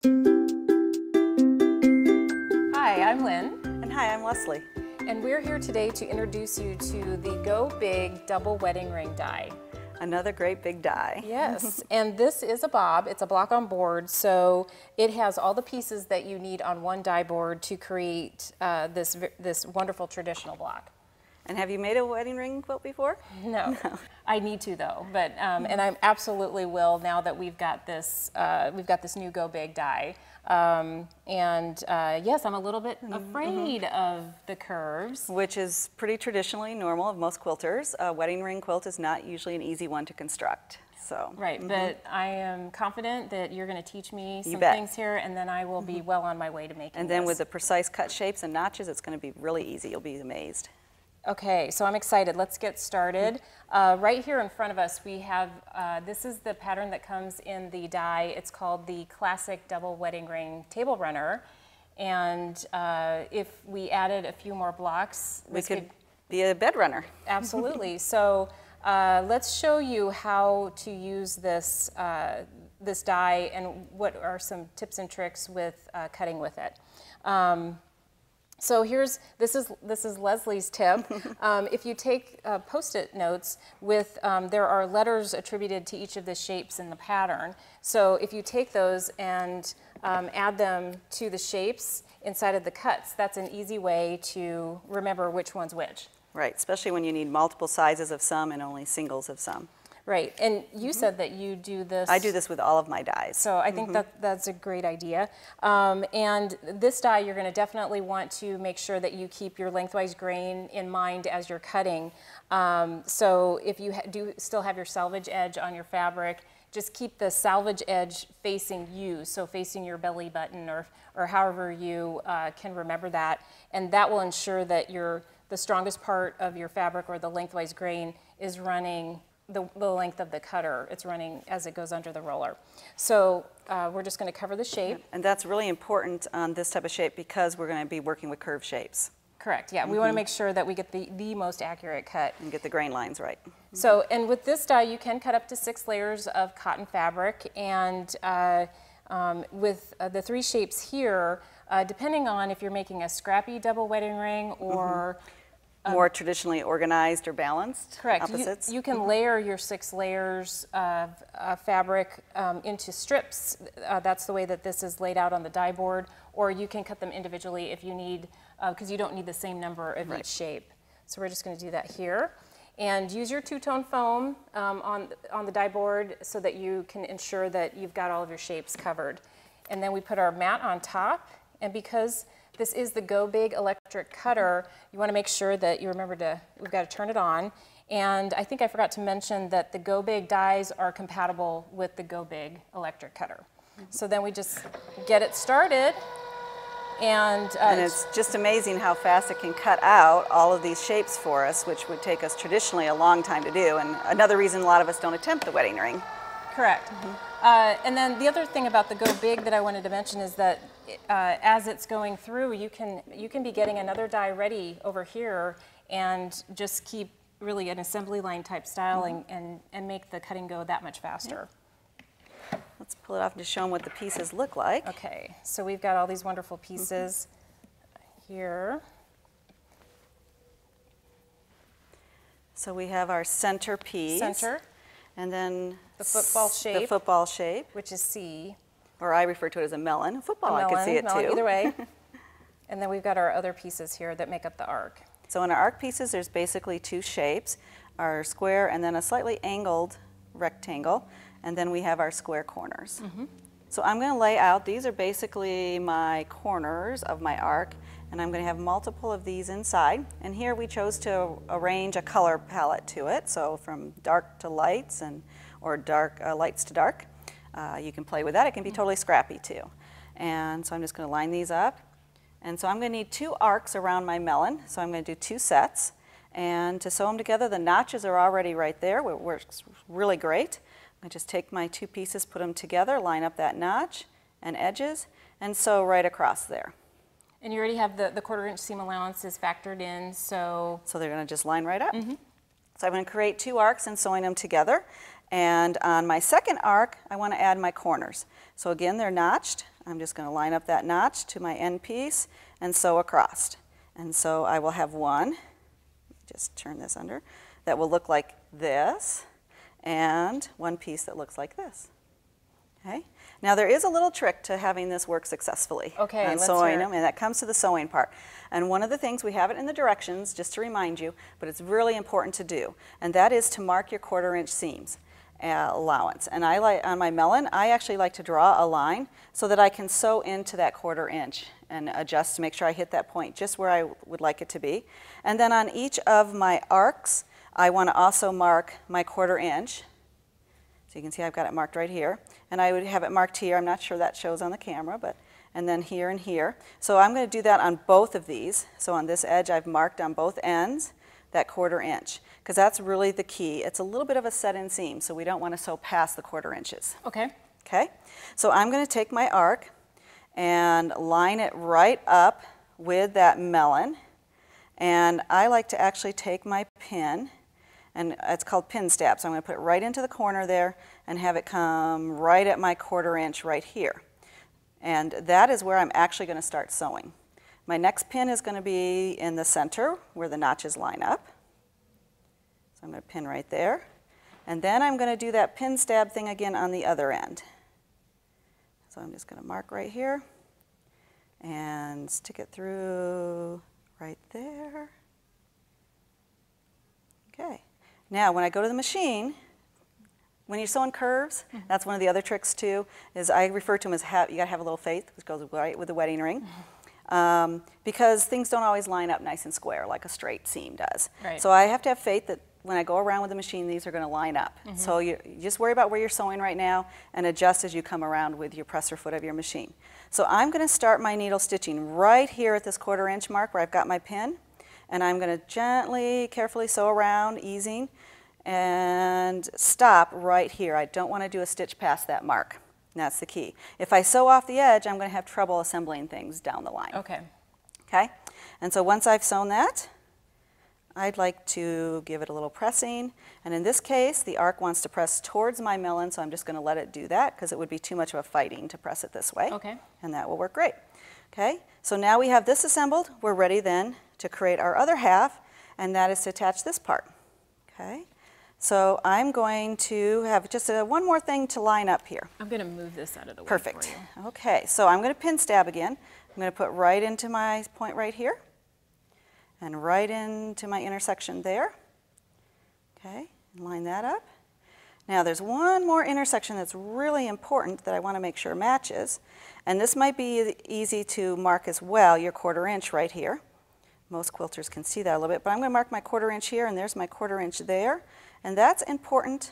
Hi, I'm Lynn. And hi, I'm Leslie. And we're here today to introduce you to the Go Big Double Wedding Ring Die. Another great big die. Yes, and this is a bob. It's a block on board, so it has all the pieces that you need on one die board to create this wonderful traditional block. And have you made a wedding ring quilt before? No. I need to though, but and I absolutely will now that we've got this new Go Big die. Yes, I'm a little bit afraid of the curves. Which is pretty traditionally normal of most quilters. A wedding ring quilt is not usually an easy one to construct. So. Right, but I am confident that you're going to teach me some bet. things here, and then I will be well on my way to making And then this. with the precise cut shapes and notches, it's going to be really easy. You'll be amazed. Okay, so I'm excited. Let's get started. Right here in front of us we have, this is the pattern that comes in the die. It's called the Classic Double Wedding Ring Table Runner. And if we added a few more blocks, We could be a bed runner. Absolutely. So let's show you how to use this, this die and what are some tips and tricks with cutting with it. So this is Leslie's tip. If you take Post-it notes with, there are letters attributed to each of the shapes in the pattern. So if you take those and add them to the shapes inside of the cuts, that's an easy way to remember which one's which. Right, especially when you need multiple sizes of some and only singles of some. Right, and you said that you do this. I do this with all of my dies. So I think that's a great idea. And this die, you're going to definitely want to make sure that you keep your lengthwise grain in mind as you're cutting. So if you do still have your salvage edge on your fabric, just keep the salvage edge facing you, so facing your belly button or however you can remember that. And that will ensure that the strongest part of your fabric or the lengthwise grain is running the length of the cutter. It's running as it goes under the roller. So we're just going to cover the shape. And that's really important on this type of shape because we're going to be working with curved shapes. Correct, yeah. We want to make sure that we get the most accurate cut. And get the grain lines right. So, and with this die, you can cut up to 6 layers of cotton fabric. And with the 3 shapes here, depending on if you're making a scrappy double wedding ring or more traditionally organized or balanced. Correct. Opposites. You can layer your 6 layers of fabric into strips. That's the way that this is laid out on the die board. Or you can cut them individually if you need, because you don't need the same number of each shape. So we're just going to do that here. And use your two-tone foam on the die board so that you can ensure that you've got all of your shapes covered. And then we put our mat on top. And because this is the Go Big electric cutter, you want to make sure that you remember we've got to turn it on. And I think I forgot to mention that the Go Big dies are compatible with the Go Big electric cutter. So then we just get it started. And it's just amazing how fast it can cut out all of these shapes for us, which would take us traditionally a long time to do. And another reason a lot of us don't attempt the wedding ring. Correct. And then the other thing about the Go Big that I wanted to mention is that as it's going through, you can be getting another die ready over here and just keep really an assembly line type style and make the cutting go that much faster. Let's pull it off and just show them what the pieces look like. Okay, so we've got all these wonderful pieces here. So we have our center piece. Center. And then the football shape. The football shape. Which is C. Or I refer to it as a melon. Football, I can see it too. Either way. And then we've got our other pieces here that make up the arc. So in our arc pieces, there's basically 2 shapes, our square and then a slightly angled rectangle, and then we have our square corners. So I'm going to lay out, these are basically my corners of my arc, and I'm going to have multiple of these inside. And here we chose to arrange a color palette to it, so from dark to lights or dark lights to dark. You can play with that. It can be totally scrappy too. And so I'm just going to line these up. And so I'm going to need 2 arcs around my melon. So I'm going to do 2 sets. And to sew them together, the notches are already right there. It works really great. I just take my 2 pieces, put them together, line up that notch and edges, and sew right across there. And you already have the 1/4 inch seam allowance is factored in, so they're going to just line right up. So I'm going to create 2 arcs and sewing them together. And on my second arc, I want to add my corners. So again, they're notched. I'm just going to line up that notch to my end piece and sew across. And so I will have one, just turn this under, that will look like this, and one piece that looks like this. Okay. Now there is a little trick to having this work successfully. Okay, and let's sewing hear it. them, and that comes to the sewing part. And one of the things, we have it in the directions, just to remind you, but it's really important to do, and that is to mark your 1/4 inch seams allowance. And I like, on my melon, I actually like to draw a line so that I can sew into that 1/4 inch and adjust to make sure I hit that point just where I would like it to be. And then on each of my arcs, I want to also mark my 1/4 inch. So you can see I've got it marked right here. And I would have it marked here. I'm not sure that shows on the camera, but and then here and here. So I'm going to do that on both of these. So on this edge, I've marked on both ends that 1/4 inch, because that's really the key. It's a little bit of a set-in seam, so we don't want to sew past the 1/4 inches. Okay. Okay? So I'm going to take my arc and line it right up with that melon. And I like to actually take my pin, and it's called pin stab. So I'm going to put it right into the corner there and have it come right at my 1/4 inch right here. And that is where I'm actually going to start sewing. My next pin is going to be in the center where the notches line up. So I'm going to pin right there. And then I'm going to do that pin stab thing again on the other end. So I'm just going to mark right here and stick it through right there. Okay. Now when I go to the machine, when you're sewing curves, that's one of the other tricks too, is I refer to them as you got to have a little faith, which goes right with the wedding ring. Because things don't always line up nice and square like a straight seam does. Right. So I have to have faith that when I go around with the machine, these are going to line up. So you just worry about where you're sewing right now and adjust as you come around with your presser foot of your machine. So I'm going to start my needle stitching right here at this 1/4 inch mark where I've got my pin. And I'm going to gently, carefully sew around, easing, and stop right here. I don't want to do a stitch past that mark. And that's the key. If I sew off the edge, I'm going to have trouble assembling things down the line. Okay. Okay? And so once I've sewn that, I'd like to give it a little pressing. And in this case, the arc wants to press towards my melon, so I'm just going to let it do that because it would be too much of a fighting to press it this way. Okay. And that will work great. Okay? So now we have this assembled. We're ready then to create our other half, and that is to attach this part. Okay? So I'm going to have just one more thing to line up here. I'm going to move this out of the way Perfect. for you. Okay, so I'm going to pin stab again. I'm going to put right into my point right here and right into my intersection there. Okay, and line that up. Now there's one more intersection that's really important that I want to make sure matches, and this might be easy to mark as well, your 1/4 inch right here. Most quilters can see that a little bit, but I'm going to mark my 1/4 inch here, and there's my 1/4 inch there. And that's important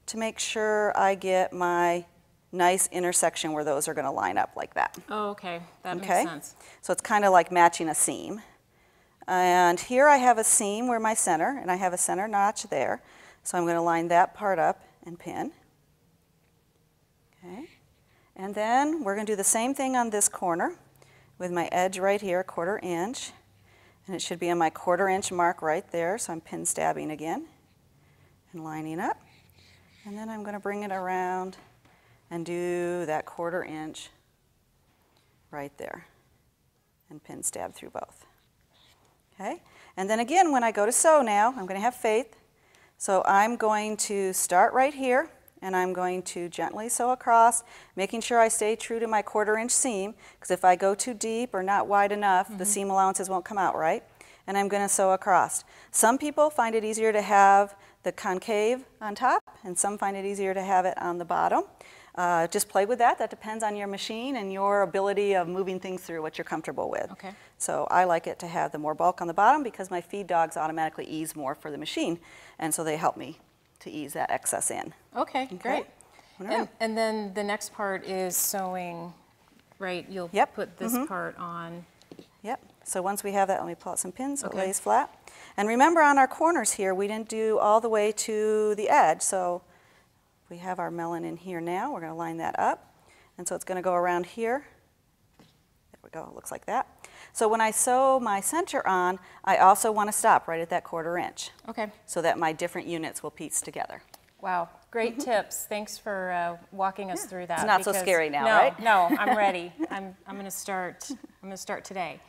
to make sure I get my nice intersection where those are going to line up like that. Oh, okay. That Okay? makes sense. So it's kind of like matching a seam. And here I have a seam where my center, and I have a center notch there. So I'm going to line that part up and pin. Okay. And then we're going to do the same thing on this corner with my edge right here, 1/4 inch. And it should be on my 1/4 inch mark right there, so I'm pin stabbing again and lining up. And then I'm going to bring it around and do that 1/4 inch right there and pin stab through both. Okay? And then again, when I go to sew now, I'm going to have faith. So I'm going to start right here, and I'm going to gently sew across, making sure I stay true to my 1/4 inch seam, because if I go too deep or not wide enough, the seam allowances won't come out right. And I'm going to sew across. Some people find it easier to have the concave on top, and some find it easier to have it on the bottom. Just play with that. That depends on your machine and your ability of moving things through, what you're comfortable with. Okay. So I like it to have the more bulk on the bottom because my feed dogs automatically ease more for the machine, and so they help me to ease that excess in. Okay, great. Whatever. And then the next part is sewing, right? You'll Yep. put this part on. Yep. So once we have that, let me pull out some pins so Okay. it lays flat. And remember on our corners here, we didn't do all the way to the edge. So we have our melon in here now. We're going to line that up. And so it's going to go around here. There we go. It looks like that. So when I sew my center on, I also want to stop right at that 1/4 inch Okay. so that my different units will piece together. Wow, great tips. Thanks for walking us through that. It's not so scary now, no, right? No, I'm ready. I'm going to start. I'm going to start today.